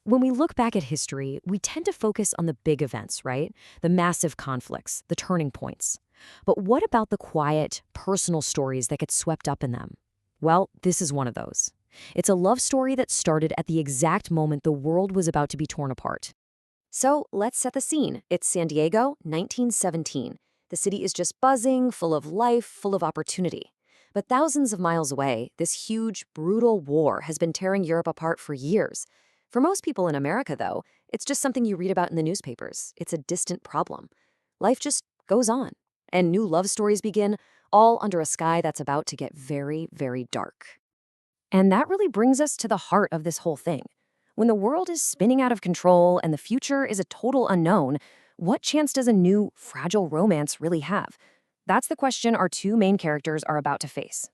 When we look back at history, we tend to focus on the big events, right? The massive conflicts, the turning points. But what about the quiet, personal stories that get swept up in them? Well, this is one of those. It's a love story that started at the exact moment the world was about to be torn apart. So let's set the scene. It's San Diego, 1917. The city is just buzzing, full of life, full of opportunity. But thousands of miles away, this huge, brutal war has been tearing Europe apart for years. For most people in America, though, it's just something you read about in the newspapers. It's a distant problem. Life just goes on, and new love stories begin, all under a sky that's about to get very, very dark. And that really brings us to the heart of this whole thing. When the world is spinning out of control and the future is a total unknown, what chance does a new, fragile romance really have? That's the question our two main characters are about to face.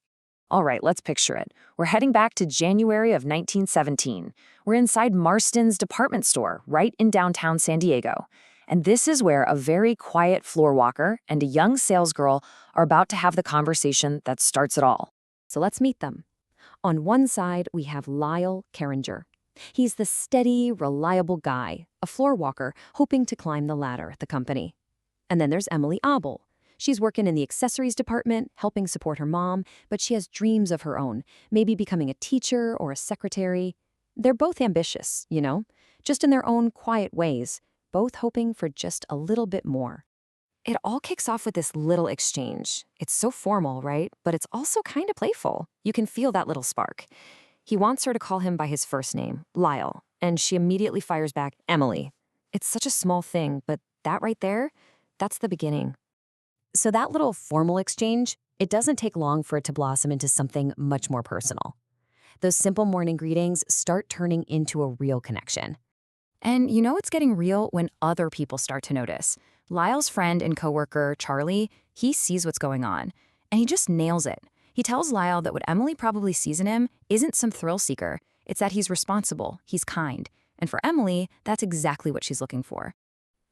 All right, let's picture it. We're heading back to January of 1917. We're inside Marston's department store, right in downtown San Diego. And this is where a very quiet floor walker and a young salesgirl are about to have the conversation that starts it all. So let's meet them. On one side, we have Lyle Carringer. He's the steady, reliable guy, a floor walker hoping to climb the ladder at the company. And then there's Emily Abel. She's working in the accessories department, helping support her mom, but she has dreams of her own, maybe becoming a teacher or a secretary. They're both ambitious, just in their own quiet ways, both hoping for just a little bit more. It all kicks off with this little exchange. It's so formal, right? But it's also kind of playful. You can feel that little spark. He wants her to call him by his first name, Lyle, and she immediately fires back, Emily. It's such a small thing, but that right there, that's the beginning. So that little formal exchange, it doesn't take long for it to blossom into something much more personal. Those simple morning greetings start turning into a real connection. And it's getting real when other people start to notice. Lyle's friend and coworker, Charlie, he sees what's going on, and he just nails it. He tells Lyle that what Emily probably sees in him isn't some thrill seeker. It's that he's responsible, he's kind. And for Emily, that's exactly what she's looking for.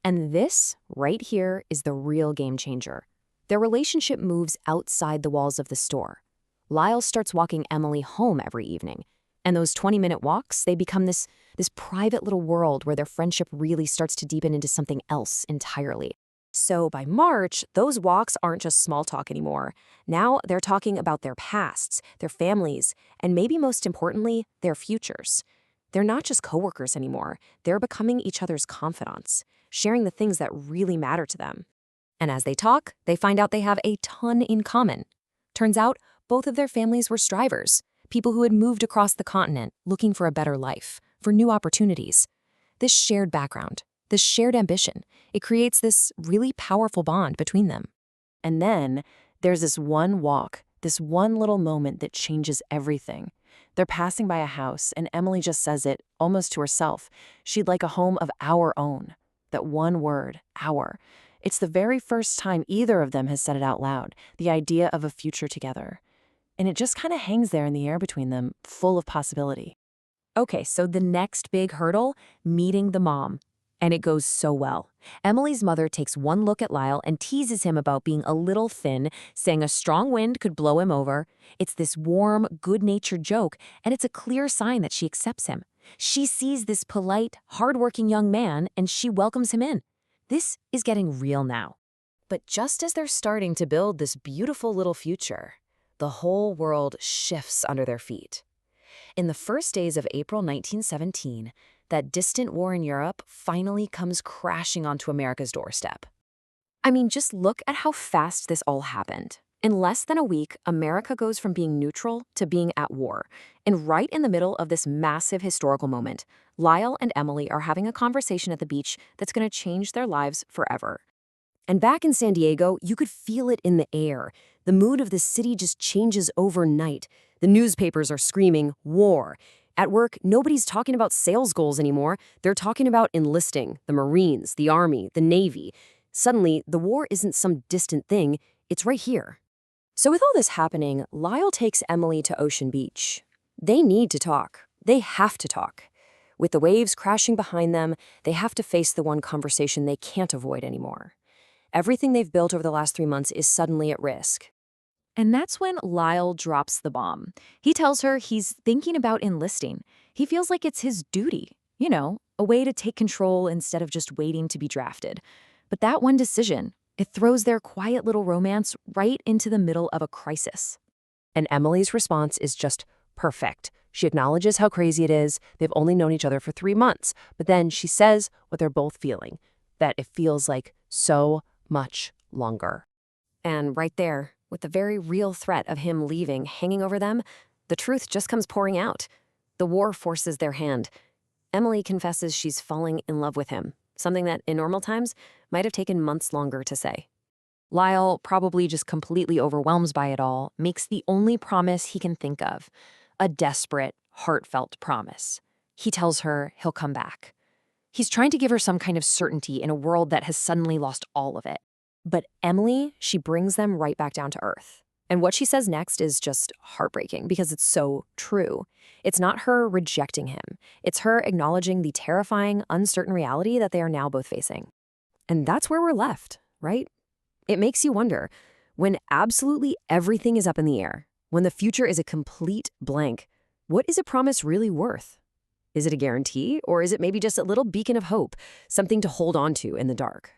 And this, right here, is the real game changer. Their relationship moves outside the walls of the store. Lyle starts walking Emily home every evening. And those 20-minute walks, they become this private little world where their friendship really starts to deepen into something else entirely. So by March, those walks aren't just small talk anymore. Now they're talking about their pasts, their families, and maybe most importantly, their futures. They're not just coworkers anymore. They're becoming each other's confidants, sharing the things that really matter to them. And as they talk, they find out they have a ton in common. Turns out, both of their families were strivers, people who had moved across the continent looking for a better life, for new opportunities. This shared background, this shared ambition, it creates this really powerful bond between them. And then there's this one walk, this one little moment that changes everything. They're passing by a house, and Emily just says it, almost to herself. She'd like a home of our own. That one word, our. It's the very first time either of them has said it out loud, the idea of a future together. And it just kind of hangs there in the air between them, full of possibility. Okay, so the next big hurdle, meeting the mom. And it goes so well. Emily's mother takes one look at Lyle and teases him about being a little thin, saying a strong wind could blow him over. It's this warm, good-natured joke, and it's a clear sign that she accepts him. She sees this polite, hardworking young man, and she welcomes him in. This is getting real now. But just as they're starting to build this beautiful little future, the whole world shifts under their feet. In the first days of April 1917, that distant war in Europe finally comes crashing onto America's doorstep. I mean, just look at how fast this all happened. In less than a week, America goes from being neutral to being at war. And right in the middle of this massive historical moment, Lyle and Emily are having a conversation at the beach that's going to change their lives forever. And back in San Diego, you could feel it in the air. The mood of the city just changes overnight. The newspapers are screaming, war. At work, nobody's talking about sales goals anymore. They're talking about enlisting, the Marines, the Army, the Navy. Suddenly, the war isn't some distant thing. It's right here. So with all this happening, Lyle takes Emily to Ocean Beach. They need to talk. They have to talk. With the waves crashing behind them, they have to face the one conversation they can't avoid anymore. Everything they've built over the last 3 months is suddenly at risk. And that's when Lyle drops the bomb. He tells her he's thinking about enlisting. He feels like it's his duty, a way to take control instead of just waiting to be drafted. But that one decision, it throws their quiet little romance right into the middle of a crisis. And Emily's response is just perfect. She acknowledges how crazy it is. They've only known each other for 3 months. But then she says what they're both feeling, that it feels like so much longer. And right there, with the very real threat of him leaving hanging over them, the truth just comes pouring out. The war forces their hand. Emily confesses she's falling in love with him, something that in normal times might have taken months longer to say. Lyle, probably just completely overwhelmed by it all, makes the only promise he can think of, a desperate, heartfelt promise. He tells her he'll come back. He's trying to give her some kind of certainty in a world that has suddenly lost all of it. But Emily, she brings them right back down to earth. And what she says next is just heartbreaking because it's so true. It's not her rejecting him. It's her acknowledging the terrifying, uncertain reality that they are now both facing. And that's where we're left, right? It makes you wonder, when absolutely everything is up in the air, when the future is a complete blank, what is a promise really worth? Is it a guarantee, or is it maybe just a little beacon of hope, something to hold on to in the dark?